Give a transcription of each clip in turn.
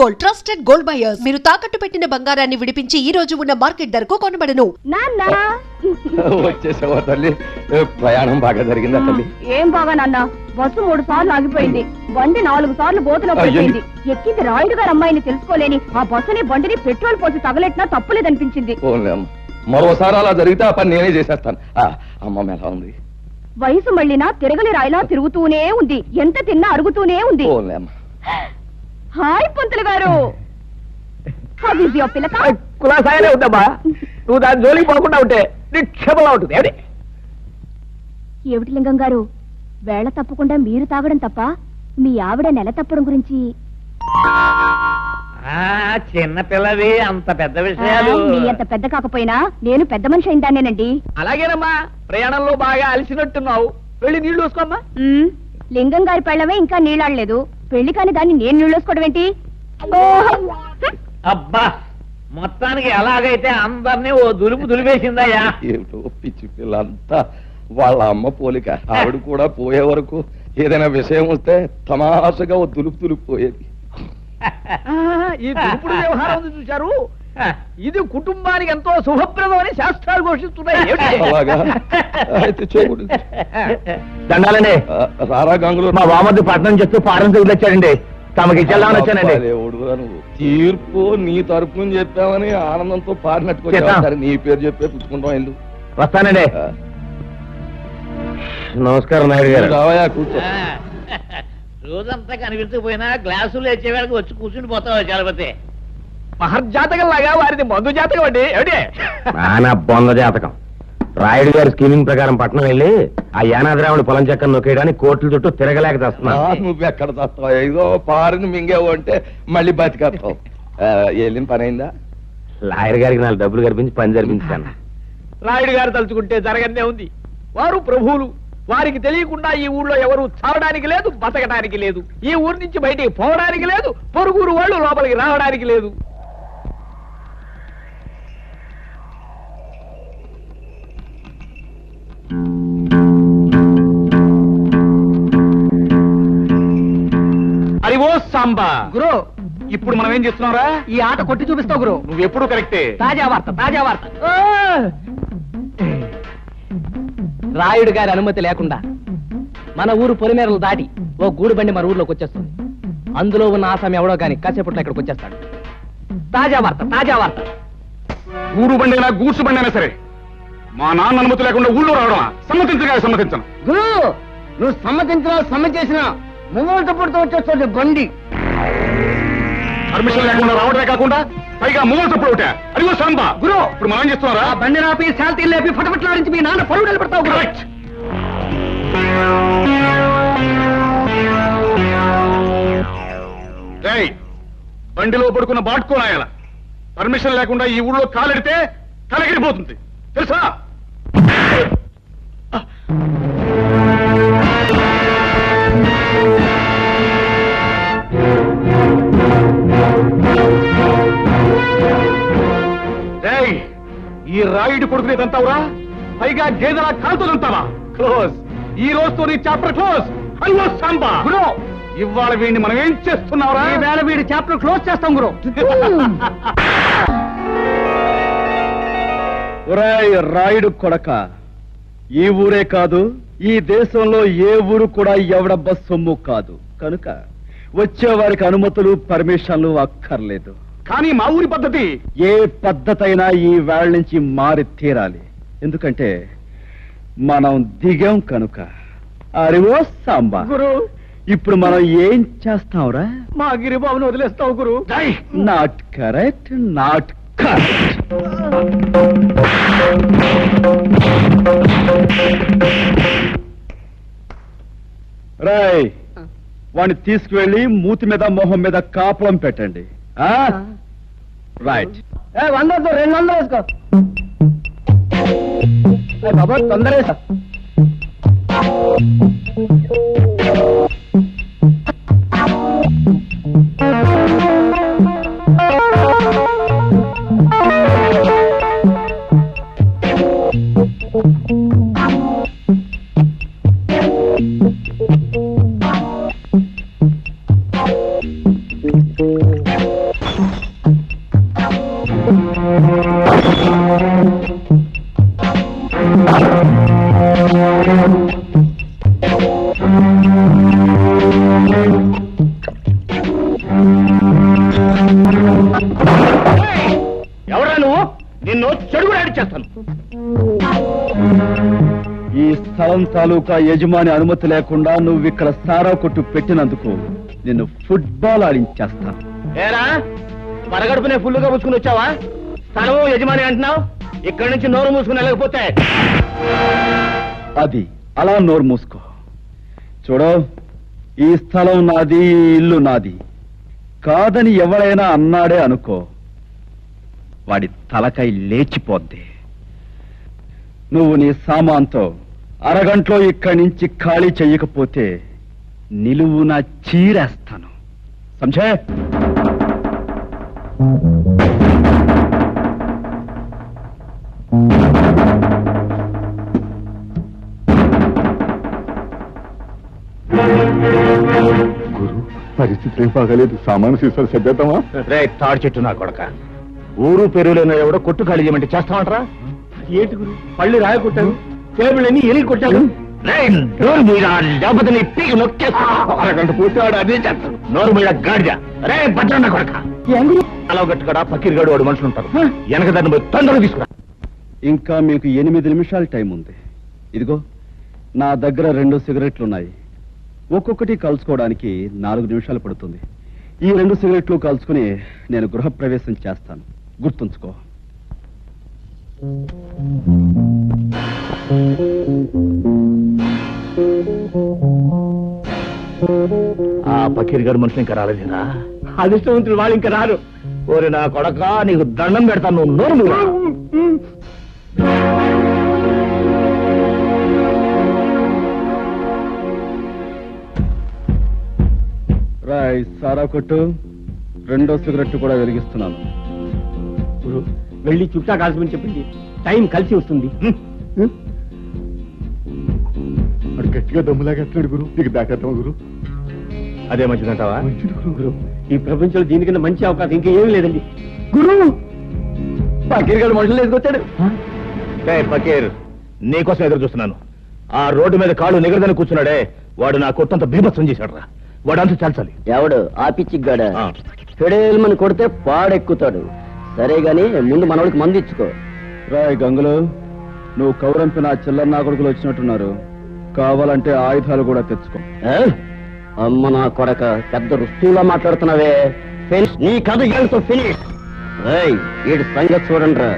Gold, trusted gold buyers. మీరు తాకట్టు పెట్టిన బంగారాన్ని విడిపించి ఈ రోజు ఉన్న మార్కెట్ ధరకు కొనబడను. వచ్చేసావా తల్లి? ప్రయాణం బాగా జరిగిందా తల్లి? ఏం బాగా నాన్న, బస్సు 3 సార్లు ఆగిపోయింది, బండి 4 సార్లు గోతులో పడిపోయింది. ఎక్కింది రాయుడు గారు అమ్మాయిని తెలుసుకోలేని ఆ బస్సుని బండిని పెట్రోల్ పోసి తగలెట్టినా తప్పులేదనిపించింది. మరోసారి అలా జరిగితే ఆ పని నేనే చేసేస్తాను. అమ్మ ఎలా ఉంది? వయసు మళ్ళీనా తిరగలి రాయిలా తిరుగుతూనే ఉంది, ఎంత తిన్నా అరుగుతూనే ఉంది. హాయ్ పంతులు గారు. కులాసాయనే ఉందమ్మా, నువ్వు దాని జోలికి పోకుండా ఉంటే నిక్షేపంగా ఉంటుంది. ఏమిటి లింగం గారు, వేళ తప్పకుండా మీరు తాగడం తప్ప మీ ఆవిడ నెల తప్పడం గురించి? చిన్న పిల్లవి, అంత పెద్ద విషయాలు. మీ అంత పెద్ద కాకపోయినా నేను పెద్ద మనిషి అయిందానేనండి. అలాగేనమ్మా, ప్రయాణంలో బాగా అలసినట్టున్నావు, వెళ్ళి నీళ్లు చూసుకోమ్మా. లింగం గారి పెళ్ళవే ఇంకా నీళ్ళాడలేదు, పెళ్లి కాని దాన్ని నేను నీళ్ళోసుకోవడం ఏంటి? అబ్బా, మొత్తానికి ఎలాగైతే అందరినీ ఓ దులుపు దులిపేసిందయ్యా. ఏమిటో పిచ్చి పిల్లంతా వాళ్ళ అమ్మ పోలిక. ఆవిడ కూడా పోయే వరకు ఏదైనా విషయం వస్తే తమాషగా ఓ దులుపు పోయేది. ఈ దులుపుడు వ్యవహారం ఉంది చూశారు, ఇది కుటుంబానికి ఎంతో శుభప్రదం అని శాస్త్రాలు ఘోషిస్తున్నాయి. దండాలండి. రారా గంగులు, మా వామద్దు పట్నం చెప్తూ పారం తెగిలొచ్చాడండి, తమకి ఇచ్చేద్దామని వచ్చానండి. తీర్పు నీ తరపున చెప్పామని ఆనందంతో పారినట్టుకొచ్చారు. నీ పేరు చెప్పే పుచ్చుకుంటాం. ఎందుకు వస్తానండి. నమస్కారం నాయుడు గారు. రావయా, కూర్చో. రోజంతా కనిపించకపోయినా గ్లాసులు వచ్చేవాళ్ళకి వచ్చి కూర్చుని పోతావు చలపతి. మహర్జాతకం లాగా వారిది మందు జాతకం అండి. ఏమిటి బొంద జాతకం? రాయుడు గారి స్కీమింగ్ ప్రకారం పట్నం వెళ్ళి ఆ యానాద్రావుడి పొలం చెక్కను నొక్కేయడానికి కోట్ల చుట్టూ తిరగలేక తెస్తున్నా. నువ్వు ఎక్కడ తెస్తావు? ఏదో పారిని మింగేవు అంటే మళ్ళీ బతికేస్తావు. వెళ్ళిన పని అయిందా? లాయర్ గారికి 4 డబ్బులు కనిపించి పని జరిపించాను. రాయుడు గారు తలుచుకుంటే జరగనే ఉంది. వారు ప్రభువులు, వారికి తెలియకుండా ఈ ఊళ్ళో ఎవరు చావడానికి లేదు, బతకడానికి లేదు, ఈ ఊరి నుంచి బయటికి పోవడానికి లేదు, పొరుగురు వాళ్ళు లోపలికి రావడానికి లేదు. అరివో సాంబా గురు, ఇప్పుడు మనం ఏం చేస్తున్నారా? ఈ ఆట కొట్టి చూపిస్తావు గురు. నువ్వు ఎప్పుడు కరెక్టే. తాజా వార్త, తాజా వార్త. రాయుడు గారి అనుమతి లేకుండా మన ఊరు పొలిమేరలు దాటి ఓ గూడు బండి మన ఊర్లోకి వచ్చేస్తుంది. అందులో ఉన్న ఆసామి ఎవడో గాని కాసేపట్లో ఇక్కడికి వచ్చేస్తాడు. తాజా వార్త, తాజా వార్త. గూడు బండి అయినా గూడ్సు బండి అయినా సరే మా నాన్న అనుమతి లేకుండా ఊళ్ళో రావడమా? సమ్మతించను. గురు, నువ్వు సమ్మతించినా సమ్మతించినా ముంగోటప్పుడుతో వచ్చేస్తుంది బండి. పర్మిషన్ లేకుండా రావడమే కాకుండా పైగా మూల తప్పుడు ఒకటే. అదిగో సాంబా గురు, ఇప్పుడు మనం ఏం చేస్తున్నారా? బండి రాపి శాంతి లేపి ఫటఫట్లాడించి మీ నాన్న పరువు నిలబెడతావు. బండిలో పడుకున్న బాట్కోనాయాల పర్మిషన్ లేకుండా ఈ ఊళ్ళో కాలెడితే తలగిరిపోతుంది, తెలుసా? ఈ రాయుడు కొడుకునే తంతావురా, పైగా గేదెలా కాలుతో తంతావా? క్లోజ్. ఈ రోజుతో నీ చాప్టర్ క్లోజ్. హలో సాంబా. గురు, ఇవాళ వీడిని మనం ఏం చేస్తున్నావురా? ఈ వేళ వీడి చాప్టర్ క్లోజ్ చేస్తాం గురు. రాయుడు కొడక, ఈ ఊరే కాదు, ఈ దేశంలో ఏ ఊరు కూడా ఎవడబ్బ సొమ్ము కాదు. కనుక వచ్చేవారికి అనుమతులు పర్మిషన్లు అక్కర్లేదు. కానీ మా ఊరి పద్ధతి ఏ పద్ధతి అయినా ఈ వేళ నుంచి మారి తీరాలి. ఎందుకంటే మనం దిగాం కనుక. అరివో సాంబా గురు, ఇప్పుడు మనం ఏం చేస్తాంరా? మా గిరిబాబును వదిలేస్తావు గురు. Not correct, not correct. Rai, వాడిని తీసుకువెళ్ళి మూతి మీద మొహం మీద కాపలం పెట్టండి. రైట్. 100 200 వేసుకో బాబా, తొందర వేసా. ఎవరా నువ్వు? నిన్ను చెడుగు చేస్తాను. ఈ స్థలం తాలూకా యజమాని అనుమతి లేకుండా నువ్వు ఇక్కడ సారా కొట్టు పెట్టినందుకు నిన్ను ఫుట్బాల్ ఆడించేస్తాను. ఏరా పరగడుపునే ఫుల్లుగా పుచ్చుకుని వచ్చావా? స్థలం యజమాని అంటున్నావు, ఇక్కడి నుంచి నోరు మూసుకుని వెళ్ళకపోతే అది అలా నోరు మూసుకో. చూడు, ఈ స్థలం నాది, ఈ ఇల్లు నాది కాదని ఎవరైనా అన్నాడే అనుకో, వాడి తలకై లేచిపోద్ది. నువ్వు నీ సామాన్తో అరగంటలో ఇక్కడి నుంచి ఖాళీ చెయ్యకపోతే నిలువున చీరేస్తాను. సంజే? గురు, పరిస్థితి ఏం బాగాలేదు. సామాను సీసాలు సర్దేద్దామా? రే తాడు చెట్టు నా కొడక, ఊరు పెరుగులేనో ఎవడో కొట్టు ఖాళీ చేయమంటే చేస్తామంటారా? ఏంటి గురు, పళ్ళు రాయ కొట్టాను, టేబుల్ అన్ని ఎలిగి కొట్టాను. అరగంట పూర్తివాడు అదే చేస్తాడు. నోరు మీద గాడిద. రే భద్రన్న కొడక, అలా గట్టుకడా పకీర్గాడు వాడు మనుషులు ఉంటారు. వెనక దాన్ని పోయి తొందరగా తీసుకురా. ఇంకా మీకు 8 నిమిషాలు టైం ఉంది. ఇదిగో నా దగ్గర 2 సిగరెట్లున్నాయి. ఒక్కొక్కటి కలుసుకోవడానికి 4 నిమిషాలు పడుతుంది. ఈ 2 సిగరెట్లు కలుసుకుని నేను గృహప్రవేశం చేస్తాను, గుర్తుంచుకో. ఆ పకీర్ గారు మనుషులు ఇంకా రాలేదేనా? అదృష్టవంతులు వాళ్ళు ఇంకా రారు. ఓరి నా కొడక, నీకు దండం పెడతాను. నువ్వు నోరు మూయ్. రాయ్ సారా కొట్టు, 2వ సిగరెట్ కూడా వెలిగిస్తున్నాను. వెళ్ళి చుట్టా కాల్చమని చెప్పింది, టైం కలిసి వస్తుంది. అడు గట్టిగా దమ్ములాగేస్తాడు గురు, నీకు దాటేద్దాం గురు. అదే మంచిదంటావా? గురు, ఈ ప్రపంచంలో దీనికన్నా మంచి అవకాశం ఇంకా ఏమీ లేదండి. గురు, పకీర్ గారు మనుషులు వేసుకొచ్చాడు. పకీర్, నీకోసం ఎదురు చూస్తున్నాను. ఆ రోడ్డు మీద కాళ్ళు నిగరదని కూర్చున్నాడే, వాడు నా కొట్టంత బీభత్సం చేశాడు రా. వాడు అంతా చాల్చాలి. ఎవడు ఆ పిచ్చిగాడ ఫెడేల్మని కొడితే పాడెక్కుతాడు. సరే గాని ముందు మనవాడికి మందు ఇచ్చుకో. రాయ్ గంగులు, నువ్వు కౌరంపిన చిల్లర నా కొడుకులు వచ్చినట్టున్నారు. కావాలంటే ఆయుధాలు కూడా తెచ్చుకో. అమ్మ నా కొడక, పెద్ద రుస్తువులా మాట్లాడుతున్నావే. నీ కథ ఏళ్ళతో ఫినిష్. వీడి సంగతి చూడండి రా.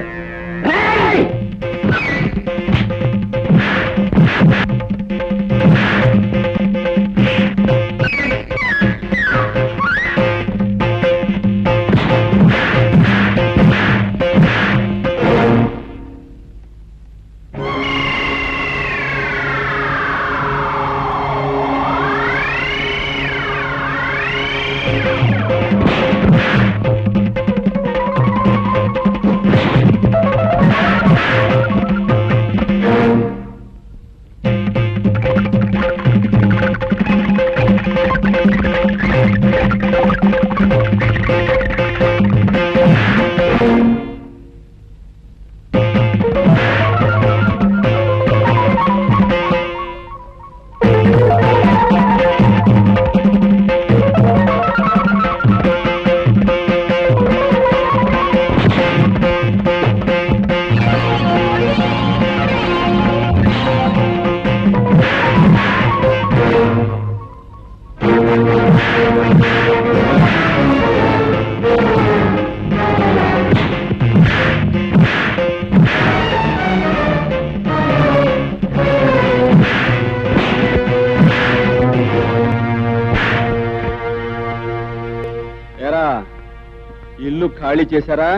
ఇల్లు ఖాళీ చేశారా?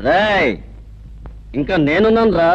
రేయ్, ఇంకా నేనున్నాను రా.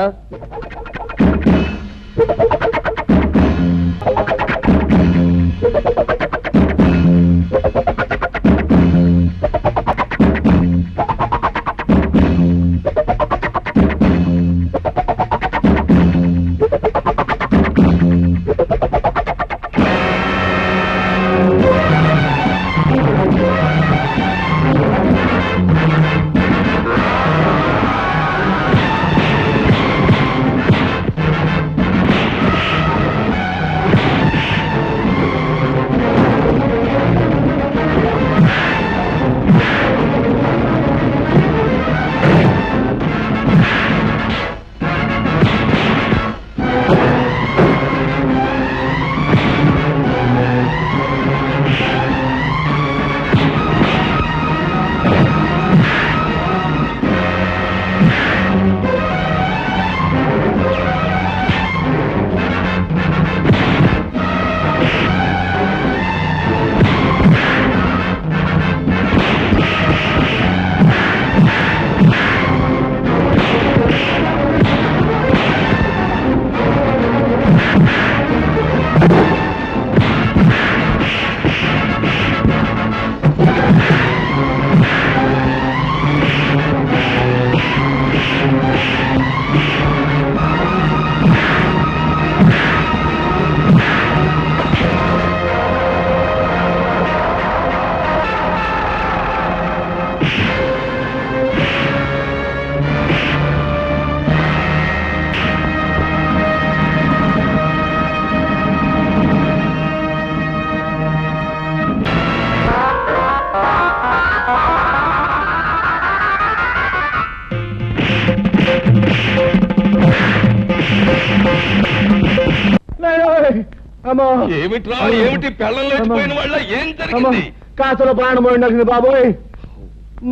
అమ్మో ఏమిట్రా ఏమిటి పెళ్ళం లేచిపోయిన వాళ్ళ ఏం అమ్మో జరిగింది? కాసులో ప్రాణం పోయిండాల్సింది బాబోయ్.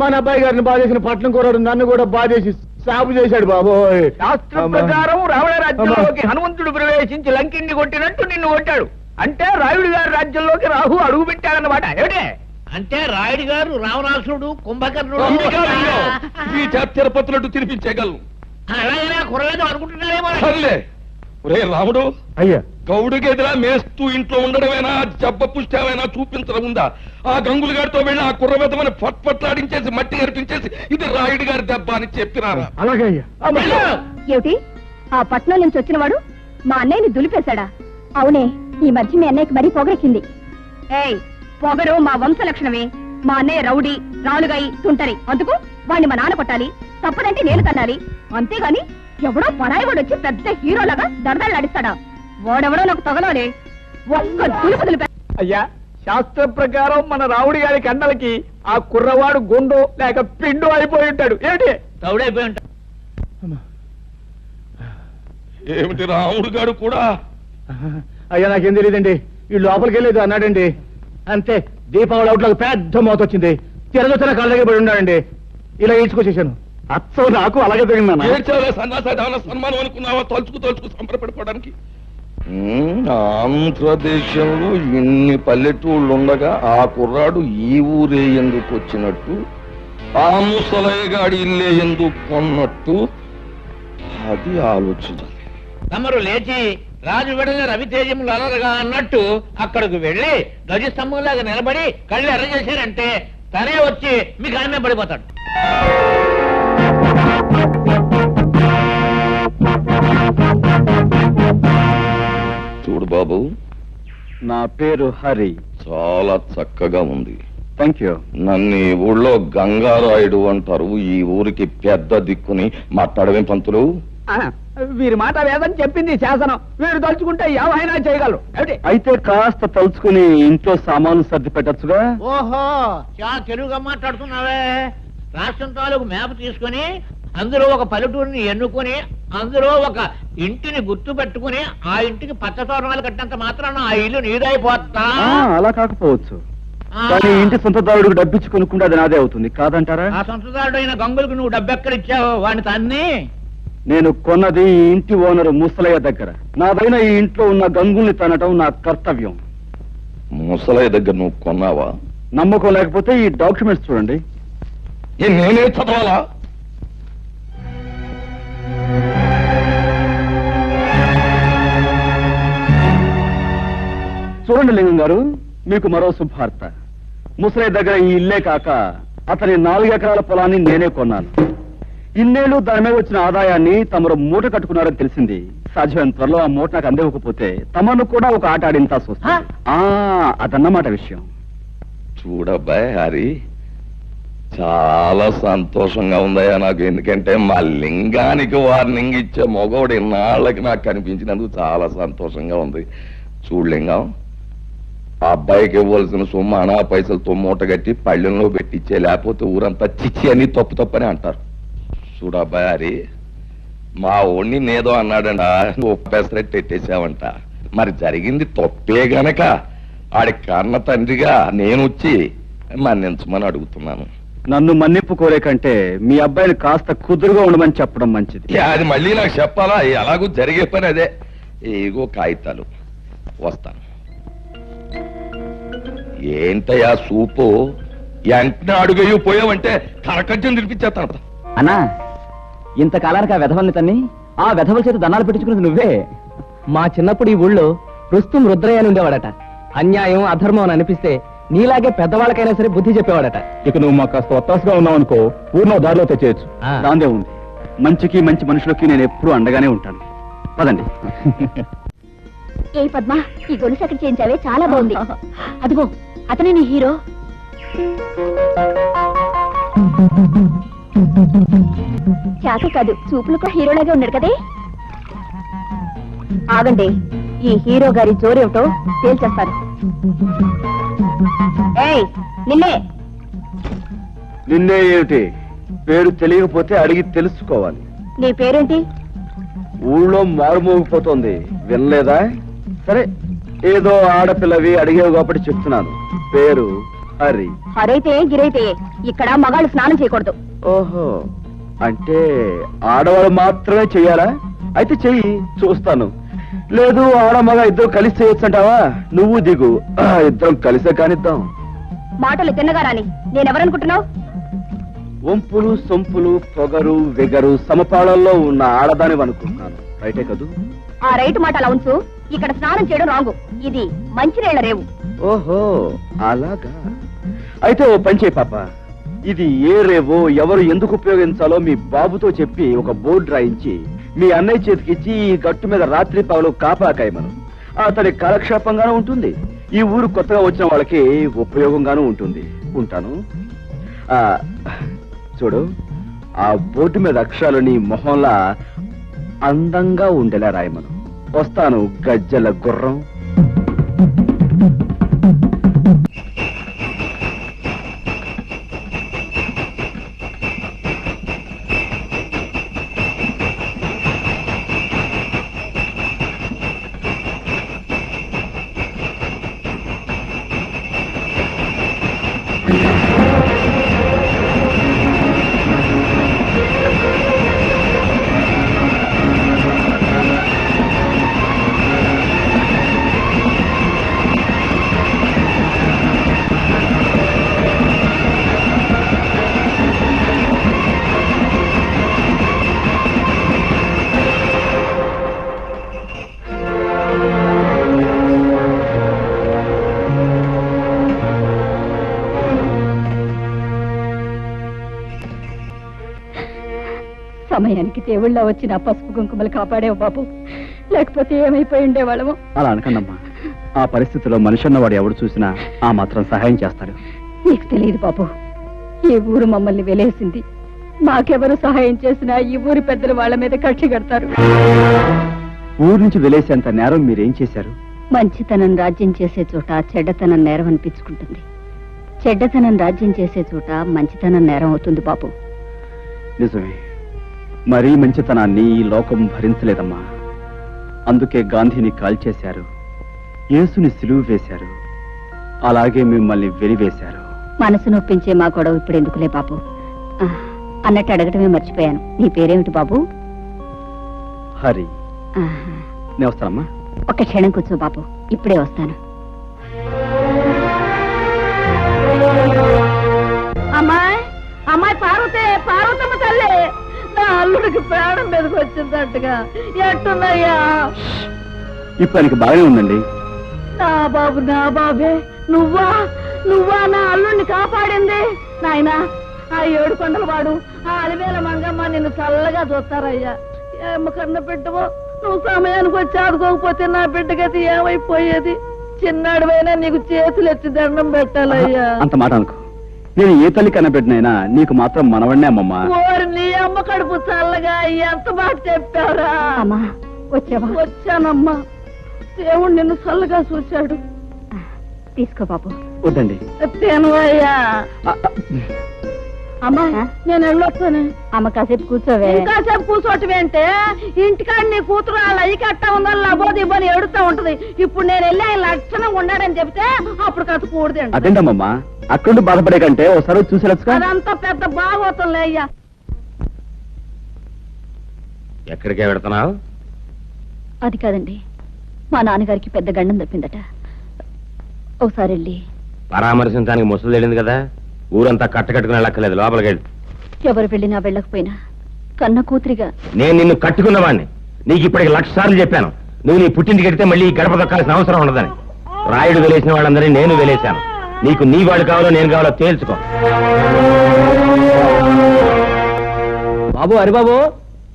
మన అబ్బాయి గారిని బాధేసిన పట్నం కూరడు నన్ను కూడా బాధేసి సాగు చేశాడు బాబోయ్. శాస్త్రం ప్రకారం రావణ రాజ్యంలోకి హనుమంతుడు ప్రవేశించి లంకిని కొట్టినట్టు నిన్ను కొట్టాడు. అంటే రాయుడు గారి రాజ్యంలోకి రాహు అడుగు పెట్టాడన్నమాట. ఏమిటే అంటే రాయుడు గారు రావణాసుడు కుంభకర్ణుడు ఈ తిరుపతినట్టు తినిపించేయగలను. అలాగే కురలేదు అనుకుంటున్నారేమో. సర్లే ఒరే రాముడు, అయ్యా గౌడుకి ఎదురా మేస్తూ ఇంట్లో ఉండడమేనా జబ్బ పుష్టామైనా చూపించడం ఉందా? ఆ గంగులు గారితో వెళ్ళి ఆ కుర్రబెద్దమని పట్లాడించేసి మట్టి కనిపించేసి ఇది రాయుడు గారి దెబ్బ అని చెప్పినారా? అలాగే అయ్యా. ఏమిటి ఆ పట్నం నుంచి వచ్చినవాడు మా అన్నయ్యని దులిపేశాడా? అవునే, ఈ మధ్య మీ అన్నయ్యకి మరీ పొగరెక్కింది. ఏయ్, పొగరు మా వంశ లక్షణమే. మా అన్నయ్య రౌడీ, రాలుగాయి, తుంటరి. అందుకు వాణ్ణి మా నాన్న కొట్టాలి, తప్పదంటే నేను తన్నాలి. అంతేగాని ఎవడో పరాయి వాడు వచ్చి పెద్ద హీరోలాగా దరదలాడిస్తాడా? వాడెవడో నాకు తగలాలే. ఒక్క దులుపు దులిపే. అయ్యా, శాస్త్ర ప్రకారం మన రావుడి గారి కండలకి ఆ కుర్రవాడు గుండు లేక పిండు అయిపోయి ఉంటాడు. ఏమిటి తౌడైపోయి ఉంటాడు. ఏమిటి రాముడు గారు కూడా? అయ్యా నాకేం తెలియదండి. ఈ లోపలికి వెళ్ళేది అన్నాడండి. అంతే, దీపావళి అవుట్లోకి పెద్ద మోత వచ్చింది. తిరగొచ్చిన కళ్ళ దగ్గర పడి ఉన్నాడండి. ఇలా ఈడ్చుకొచ్చేసాను. అచ్చం నాకు అలాగే తగిలిందన్నా. ఏడ్చావే సన్నాస సన్మానం అనుకున్నావా తలుచుకు సంబరపడిపోవడానికి? ఆంధ్రదేశంలో ఇన్ని పల్లెటూళ్ళు ఉండగా ఆ కుర్రాడు ఈ ఊరే ఎందుకు వచ్చినట్టు, ఆ ముసలయ్యగాడి ఇల్లే ఎందుకు కొన్నట్టు, అది ఆలోచించాలి. తమరు లేచి రాజు వెడల రవితేజములు అలరగా అన్నట్టు అక్కడికి వెళ్లి ధ్వజస్తంభంలాగా నిలబడి కళ్ళు ఎర్ర చేశారంటే తనే వచ్చి మీకు ఆమె పడిపోతాడు. చూడు బాబు, నా పేరు హరి. చాలా చక్కగా ఉంది. Thank you. నన్ను ఈ ఊళ్ళో గంగారాయుడు అంటారు. ఈ ఊరికి పెద్ద దిక్కుని మాట్లాడమే పంతులు. వీరి మాట వేదని చెప్పింది శాసనం. వీరు తలుచుకుంటే ఏమైనా చేయగలరు. అయితే కాస్త తలుచుకుని ఇంట్లో సామాను సర్ది పెట్టచ్చుగా. ఓహో, చాలా తెలుగుగా మాట్లాడుతున్నావే. రాష్ట్రం తాలూకు మ్యాప్ తీసుకుని అందులో ఒక పల్లెటూరిని ఎన్నుకొని అందులో ఒక ఇంటిని గుర్తు పెట్టుకుని ఆ ఇంటికి పచ్చ తోరణాలు కట్టినంత మాత్రాన ఆ ఇల్లు నీదైపోతా. అలా కాకపోవచ్చు, కానీ ఇంటి సొంతదారుడికి డబ్బిచ్చి కొనుక్కుంటే అది నాదే అవుతుంది కాదంటారా? ఆ సొంతదారుడు అయిన గంగులకు నువ్వు డబ్బెక్కడిచ్చావు? వాడిని తన్ని నేను కొన్నది ఈ ఇంటి ఓనరు ముసలయ్య దగ్గర. నాదైన ఈ ఇంట్లో ఉన్న గంగుల్ని తనటం నా కర్తవ్యం. ముసలయ్య దగ్గర నువ్వు కొన్నావా? నమ్మకం లేకపోతే ఈ డాక్యుమెంట్స్ చూడండి. నేనే చదవాలా? చూడండి లింగం గారు, మీకు మరో శుభార్త. ముసలయ్య దగ్గర ఈ ఇల్లే కాక అతని 4 ఎకరాల పొలాన్ని నేనే కొన్నాను. ఇన్నేళ్లు దాని మీద వచ్చిన ఆదాయాన్ని తమరు మూట కట్టుకున్నారని తెలిసింది. సాధ్యమైన త్వరలో ఆ మూట నాకు అందివ్వకపోతే తమను కూడా ఒక ఆట ఆడింతాల్సి వస్తుంది. అదన్నమాట విషయం. చూడబ్బాయి హరి, చాలా సంతోషంగా ఉందయ్యా నాకు. ఎందుకంటే మా లింగానికి వార్నింగ్ ఇచ్చే మగవాడు ఇన్నాళ్ళకి నాకు కనిపించినందుకు చాలా సంతోషంగా ఉంది. చూడు లింగం, ఆ అబ్బాయికి ఇవ్వాల్సిన సొమ్ము అనా పైసలతో మూట కట్టి పళ్ళెంలో పెట్టించే, లేకపోతే ఊరంతా చిచ్చి అని తప్పు తప్పని అంటారు. చూడబ్బాయి హరి, మా ఓణ్ణి నేదో అన్నాడంట, నువ్వు పెసరెట్టు ఎట్టేసావంట. మరి జరిగింది తప్పే గనక ఆడి కన్న తండ్రిగా నేను వచ్చి మన్నించమని అడుగుతున్నాను. నన్ను మన్నిప్పు కోరే కంటే మీ అబ్బాయిని కాస్త కుదురుగా ఉండమని చెప్పడం మంచిది. అది మళ్ళీ నాకు చెప్పాలా? ఎలాగూ జరిగే పని అదే. ఏగో కాగితాలు, వస్తాను. ఏంటయ్యా సూపు? వెంటనే అడుగయ్యూ పోయావంటే కరకజ్జం తినిపించేస్తాను. అన్నా, ఇంతకాలానికి ఆ వెధవల్ని తన్ని ఆ వెధవల చేత దండాలు పెట్టించుకున్నది నువ్వే. మా చిన్నప్పుడు ఈ ఊళ్ళో రుస్తుం రుద్రయ్య అని ఉండేవాడట. అన్యాయం అధర్మం అని అనిపిస్తే నీలాగే పెద్దవాళ్ళకైనా సరే బుద్ధి చెప్పేవాడట. ఇక నువ్వు మాకు కాస్త ఒత్తాసుగా ఉన్నావు అనుకో, ఊరిలో దారిలో తెచ్చేయచ్చు. దాందే ఉంది. మంచికి మంచి మనుషులకి నేను ఎప్పుడూ అండగానే ఉంటాను. పదండి. ఏ పద్మ, ఈ గొలుసు ఎక్కడ చేయించావే? చాలా బాగుంది. అదిగో అతనే నీ హీరో. చాక కాదు, చూపులకు హీరోలాగే ఉన్నాడు కదే. ఆగండి, ఈ హీరో గారి జోరేమిటో తేల్చేస్తాను. ఏయ్, నిన్నే. నిన్నే ఏమిటి? పేరు తెలియకపోతే అడిగి తెలుసుకోవాలి. నీ పేరేంటి? ఊళ్ళో మారుమోగిపోతోంది, వినలేదా? సరే, ఏదో ఆడపిల్లవి అడిగేవి కాబట్టి చెప్తున్నాను. పేరు హరి. హరైతే గిరైతే ఇక్కడ మగాళ్ళు స్నానం చేయకూడదు. ఓహో, అంటే ఆడవాళ్ళు మాత్రమే చెయ్యాలా? అయితే చెయ్యి, చూస్తాను. లేదు ఆడ మగ ఇద్దరు కలిసి చేయొచ్చంటావా? నువ్వు దిగు, ఇద్దరం కలిసే కానిద్దాం. మాటలు తిన్నగా రాని. నేనెవరనుకుంటున్నావు? వంపులు సొంపులు పొగరు వెగరు సమపాళల్లో ఉన్న ఆడదాని అనుకుంటున్నాను. రైటే కదూ? ఆ రైట్ మాట అలా ఉంచు. ఇక్కడ స్నానం చేయడం రాంగు. ఇది మంచినీళ్ల రేవు. ఓహో, అలాగా. అయితే ఓ పని చేయి పాప, ఇది ఏ రేవో ఎవరు ఎందుకు ఉపయోగించాలో మీ బాబుతో చెప్పి ఒక బోర్డు రాయించి మీ అన్నయ్య చేతికిచ్చి ఈ గట్టు మీద రాత్రి పగలు కాపాకాయమను. అతని కాలక్షేపంగానూ ఉంటుంది, ఈ ఊరు కొత్తగా వచ్చిన వాళ్ళకి ఉపయోగంగానూ ఉంటుంది. ఉంటాను. చూడు, ఆ బోర్డు మీద అక్షరాలు నీ మొహంలా అందంగా ఉండేలా రాయమను. వస్తాను, గజ్జల గుర్రం. సమయానికి దేవుళ్ళ వచ్చిన పసుపు కుంకుమలు కాపాడేవు బాబు, లేకపోతే ఏమైపోయి ఉండేవాళ్ళము. అలా అనకండమ్మా, ఆ పరిస్థితిలో మనిషి అన్నవాడు ఎవడు చూసినా ఆ మాత్రం సహాయం చేస్తాడు. నీకు తెలియదు బాబు, ఈ ఊరు మమ్మల్ని వెలేసింది. మాకెవరు సహాయం చేసినా ఈ ఊరి పెద్దలు వాళ్ళ మీద కక్షి కడతారు. ఊరు నుంచి వెలేసేంత నేరం మీరేం చేశారు? మంచితనం రాజ్యం చేసే చోట చెడ్డతనం నేరం అనిపించుకుంటుంది. చెడ్డతనం రాజ్యం చేసే చోట మంచితనం నేరం అవుతుంది బాబు. నిజమే, మరీ మంచితనాన్ని ఈ లోకం భరించలేదమ్మా. అందుకే గాంధీని కాల్చేశారు, యేసుని సిలువు వేశారు, అలాగే మిమ్మల్ని వెలివేశారు. మనసు నొప్పించే మా గొడవ ఇప్పుడు ఎందుకులే బాబు. అన్నట్టు అడగటమే మర్చిపోయాను, నీ పేరేమిటి బాబు? హరి. నేను వస్తానమ్మా. ఒక క్షణం కూర్చో బాబు, ఇప్పుడే వస్తాను. అమ్మాయి అమ్మాయి పార్వతే, పార్వతమ్మ తల్లి, నా అల్లుడికి ప్రాణం మీదకి వచ్చిందట్టుగా. ఎట్టున్నాయ్యా? ఇప్పుడు ఆయనకి బాగానే ఉందండి. నా బాబు, నా బాబే, నువ్వా నువ్వా నా అల్లుడిని కాపాడింది? నాయనా, ఆ 7 కొండల వాడు, ఆ అలివేల మంగమ్మ నిన్ను చల్లగా చూస్తారయ్యా. ఏమ కన్న బిడ్డవో, నువ్వు సమయానికి వచ్చి ఆదుకోకపోతే నా బిడ్డగతి ఏమైపోయేది? చిన్నాడువైనా నీకు చేతులు ఎత్తి దండం పెట్టాలయ్యా. అంత మాట అనుకో, నేను ఏ తల్లి కనబెట్టినైనా నీకు మాత్రం మనవడినే అమ్మమ్మా. ఓరి నీ అమ్మ కడుపు చల్లగా ఎంత మాట చెప్పారా? అమ్మా వచ్చావా? వచ్చానమ్మా, దేవుడు నిన్ను చల్లగా చూశాడు. తీసుకో బాబు. వద్దండి. తేనవయ్యా. అమ్మా నేను వెళ్ళొస్తాను. అమ్మ కాసేపు కూర్చోవే. కాసేపు కూర్చోటమేంటే, ఇంటికాడ నీ కూతురు వాళ్ళ అయ్యి అట్టా ఉందని లబోది ఇవ్వని ఏడుతా ఉంటది. ఇప్పుడు నేను వెళ్ళి ఆయన లక్షణంగా ఉన్నాడని చెప్తే అప్పుడు కాస్త కూడదండి. అదేంటమ్మా, అక్కడ బాధపడే కంటే ఒకసారి చూసి అదంతా పెద్ద బాగోతుందిలే అయ్యా. ఎక్కడికే పెడుతున్నావు? అది కాదండి, మా నాన్నగారికి పెద్ద గండం తప్పిందట. ఒకసారి వెళ్ళి పరామర్శించడానికి ముసలు వెళ్ళింది కదా, ఊరంతా కట్టకట్టుకుని వెళ్ళక్కర్లేదు, లోపలికి వెళ్ళి. ఎవరు వెళ్ళినా వెళ్ళకపోయినా కన్న కూతురిగా నేను నిన్ను కట్టుకున్నవాడిని. నీకు ఇప్పటికి 1,00,000 సార్లు చెప్పాను, నువ్వు నీ పుట్టింటికి వెడితే మళ్ళీ ఈ గడప దొక్కాల్సిన అవసరం ఉండదని. రాయుడు వెలేసిన వాళ్ళందరినీ నేను వెలేశాను. నీకు నీ వాడు కావాలో నేను కావాలో తేల్చుకో. బాబు, హరిబాబు,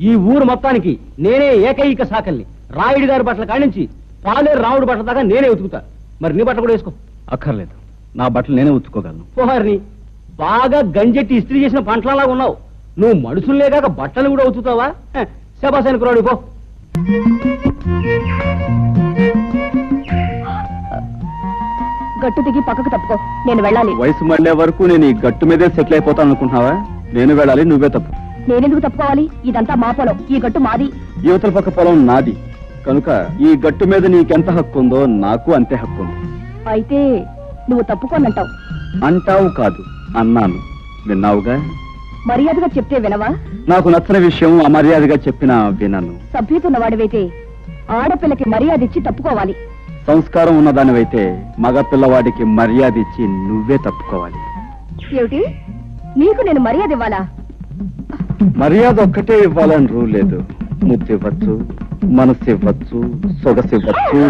ఈ ఊరు మొత్తానికి నేనే ఏకైక సాకల్ని. రాయుడు గారి బట్టల కానించి పాలేరు రాముడు బట్టల దాకా నేనే ఉతుకుతా. మరి నీ బట్టలు కూడా వేసుకో. అక్కర్లేదు, నా బట్టలు నేనే ఉతుక్కోగలను. పోహారిని బాగా గంజెట్టి ఇస్త్రీ చేసిన పంటలలాగా ఉన్నావు. నువ్వు మనుషుల్నే కాక బట్టలు కూడా ఉతుకుతావా? శబాసానికి రాడు పో. గట్టు దిగి పక్కకు తప్పుకో, నేను వెళ్ళాలి. వయసు మళ్ళే వరకు నేను ఈ గట్టు మీదే సెటిల్ అయిపోతాను అనుకుంటున్నావా? నేను వెళ్ళాలి, నువ్వే తప్పు. నేనెందుకు తప్పుకోవాలి? ఇదంతా మా పొలం, ఈ గట్టు మాది. యువతల పక్క పొలం నాది, కనుక ఈ గట్టు మీద నీకెంత హక్కు ఉందో నాకు అంతే హక్కు ఉంది. అయితే నువ్వు తప్పుకోనంటావు. అంటావు కాదు, అన్నాను. విన్నావుగా. మర్యాదగా చెప్తే వినవా? నాకు నచ్చని విషయం అమర్యాదగా చెప్పినా వినను. సభ్యతున్నవాడివైతే ఆడపిల్లకి మర్యాద ఇచ్చి తప్పుకోవాలి. సంస్కారం ఉన్నదానివైతే మగ పిల్లవాడికి మర్యాద ఇచ్చి నువ్వే తప్పుకోవాలి. ఏమిటి, నీకు నేను మర్యాద ఇవ్వాలా? మర్యాద ఒక్కటే ఇవ్వాలని రూల్ లేదు. ముద్దు ఇవ్వచ్చు, మనసు ఇవ్వచ్చు, సొగసు ఇవ్వచ్చు.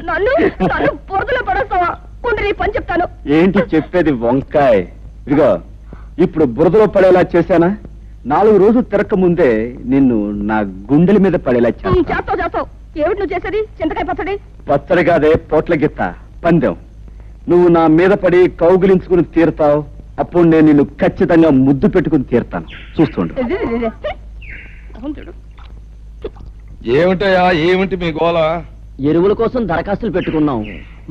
నన్ను నన్ను బురదలో పడేస్తావా? ఉండి నీ పని చెప్తాను. ఏంటి చెప్పేది వంకాయ్? ఇదిగో, ఇప్పుడు బురదలో పడేలా చేశానా? 4 రోజులు తిరక్క ముందే నిన్ను నా గుండెల మీద పడేలా చేస్తాను. చేస్తావు. ఏమిటి నువ్వు చేసేది? చింతకాయ పచ్చడి? పచ్చడి కాదే, పోట్ల గిత్త పందెం. నువ్వు నా మీద పడి కౌగిలించుకుని తీరుతావు. అప్పుడు నేను నిన్ను ఖచ్చితంగా ముద్దు పెట్టుకుని తీరుతాను. చూస్తుండు. ఏమిటయా, ఏమిటి మీ గోల? ఎరువుల కోసం దరఖాస్తులు పెట్టుకున్నాం.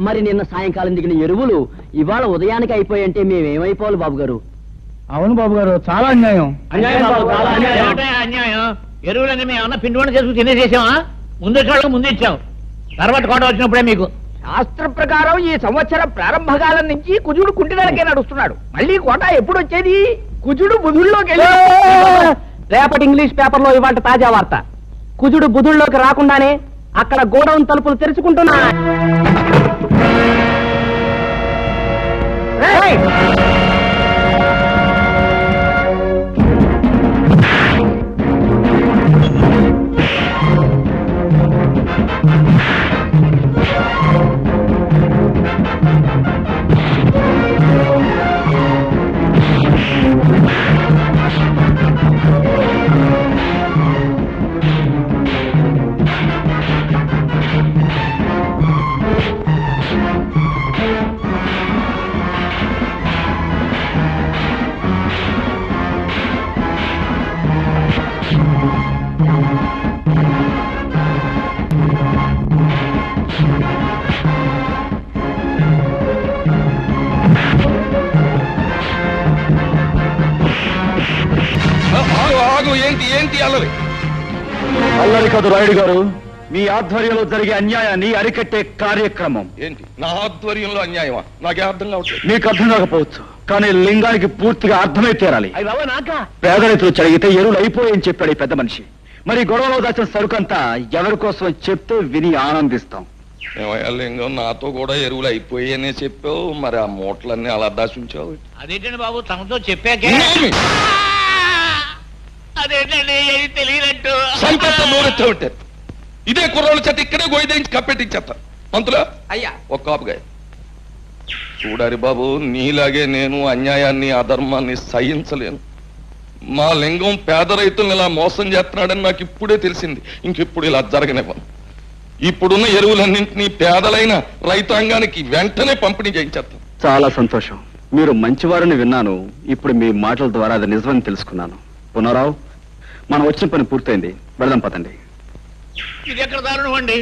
మరి నిన్న సాయంకాలం దిగిన ఎరువులు ఇవాళ ఉదయానికి అయిపోయంటే మేమేమైపోవాలి బాబు గారు? అవును బాబు గారు, చాలా అన్యాయం. ఏమిటయ్యా అన్యాయం? ఎరువులన్నీ మేము ఏమన్నా పిండి వంట చేసుకుని తినేసేసామా? ముందు వాళ్ళకి ముందు ఇచ్చాం, తర్వాత కోట వచ్చినప్పుడే మీకు. శాస్త్ర ప్రకారం ఈ సంవత్సరం ప్రారంభకాలం నుంచి కుజుడు కుంటిదలకే నడుస్తున్నాడు. మళ్ళీ కోట ఎప్పుడు వచ్చేది? కుజుడు బుధుల్లోకి రేపటి ఇంగ్లీష్ పేపర్లో ఇవాళ తాజా వార్త. కుజుడు బుధుల్లోకి రాకుండానే అక్కడ గోడౌన్ తలుపులు తెరుచుకుంటున్నా. ఏంటి ఏంటి అల్లరి? అల్లరి కాదు రాయుడు గారు, మీ ఆధ్వర్యంలో జరిగే అన్యాయాన్ని అరికట్టే కార్యక్రమం. ఏంటి నా ఆధ్వర్యంలో అన్యాయమా? నాకే అర్థం కావట్లేదు. మీకు అర్థం కాకపోవచ్చు, కానీ లింగానికి పూర్తిగా అర్థమై తీరాలి. పేద రైతులు చదివితే ఎరువులు అయిపోయాయని చెప్పాడు ఈ పెద్ద మనిషి. మరి గొడవలో దాచిన సరుకంతా ఎవరి కోసం చెప్తే విని ఆనందిస్తాం. ఏమయ్యా లింగం, నాతో కూడా ఎరువులు అయిపోయాయనే చెప్పావు, మరి ఆ మూటలన్నీ అలా దాచుంచావు. అదేంటండి బాబు, తమతో చెప్పాకే. అదేంటండి తెలియనట్టు నూరెత్తే ఉంటారు. ఇదే కుర్రోళ్ళ చేత ఇక్కడే గోయిదేంచి కప్పెట్టించేస్తా. మంతులా అయ్యా ఒక్క కాపుగా చూడారి బాబు, నీలాగే నేను అన్యాయాన్ని అధర్మాన్ని సహించలేను. మా లింగం పేద రైతులను ఇలా మోసం చేస్తున్నాడని నాకు ఇప్పుడే తెలిసింది. ఇంకెప్పుడు ఇలా జరగనివ్వను. ఇప్పుడున్న ఎరువులన్నింటినీ పేదలైన రైతాంగానికి వెంటనే పంపిణీ చేయించేస్తాను. చాలా సంతోషం, మీరు మంచివారని విన్నాను. ఇప్పుడు మీ మాటల ద్వారా అది నిజమని తెలుసుకున్నాను. పునరావు, మనం వచ్చిన పని పూర్తయింది, వెళదాం పదండి. ఇది ఎక్కడ దారుణం అండి?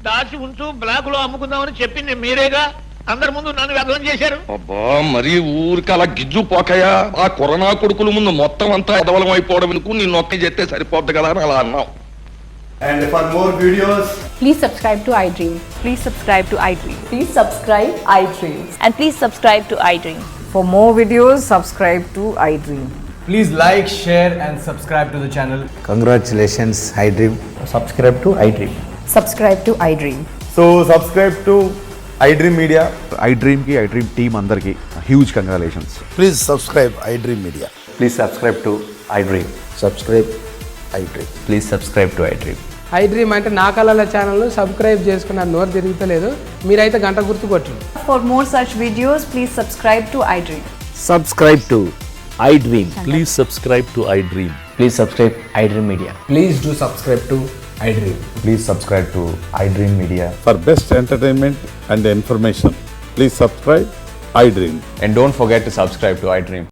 దాచి ఉంచు, బ్లాక్ లో అమ్ముకుందామని చెప్పింది మీరేగా. అందరి ముందు నన్ను వ్యర్థం చేశారు. అబ్బా, మరి ఊరికి అలా గిజ్జు పోకయా? ఆ కరోనా కొడుకుల ముందు మొత్తం అంతా ఎదవలం అయిపోవడం ఎందుకు? నిన్ను ఒక్క చెప్తే సరిపోద్ది కదా అని అలా అన్నావు. And for more videos, please subscribe to iDream. Please subscribe to iDream. Please subscribe iDream. And please subscribe to iDream. For more videos, subscribe to iDream. please like, share and subscribe to the channel. Congratulations, iDream. Subscribe to iDream. Subscribe to iDream. So subscribe to iDream Media. iDream ki iDream team andarki huge congratulations. Please subscribe iDream Media. Please subscribe to iDream. Subscribe iDream. Please subscribe to iDream. iDream అంటే నా కళల channel subscribe చేసుకున్న నోరు తిరుగుతలేదు. మీరైతే గంట గుర్తు కొట్టండి. For more such videos, please subscribe to iDream. Subscribe to iDream. Please subscribe to iDream. Please subscribe iDream Media. Please do subscribe to iDream. Please subscribe to iDream Media. For best entertainment and information, please subscribe iDream. And don't forget to subscribe to iDream.